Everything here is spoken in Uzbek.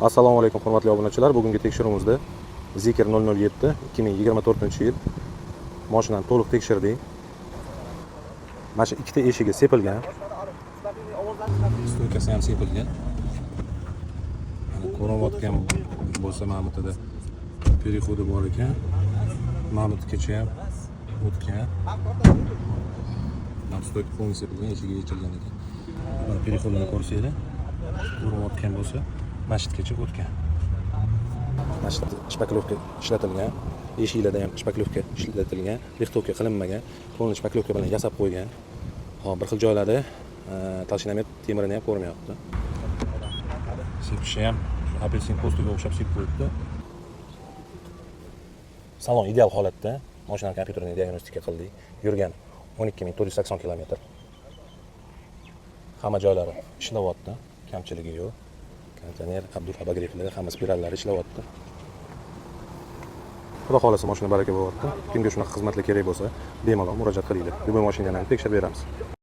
Assalomu alaykum hurmatli obunachilar. Bugungi tekshiruvimizda Zikr 007 2024-yil mashinani to'liq tekshirdik. Mana shu ikkita eshigi sepilgan. Stoykasi ham sepilgan. Mana ko'rinayotgan bo'lsa Mamutida perexodi bor ekan. Mamutgacha ham o'tgan. Mana stoyka polni sepilgan, eshigi yechilgan ekan. Mana perehodini ko'rsanglar, ko'rinayotgan bo'lsa masjidgacha o'tgan. Masjid shpaklovka ishlatilgan, eshiklarda ham shpaklovka ishlatilgan, liftovka qilinmagan, polni shpaklovka bilan yasab qo'ygan. Hop, bir xil joylarda tashinamet temirini ham ko'rmayapti. Sepishi ham apelsin postiga o'xshab sepib qo'yibdi. Salon ideal holatda, mashina kompyuterini diagnostika qildik. Yurgan 12480 km. Hamma joylari ishlayapti, kamchiligi yo'q. Kondisioner, Abdul Abagirevlar, hamma spirallari ishlayapti. Xudo xolasa mashina baraka bo'lyapti. Kimga shunaqa xizmatlar kerak bo'lsa, bemalol murojaat qilinglar. Bu mashinani tekshirib beramiz.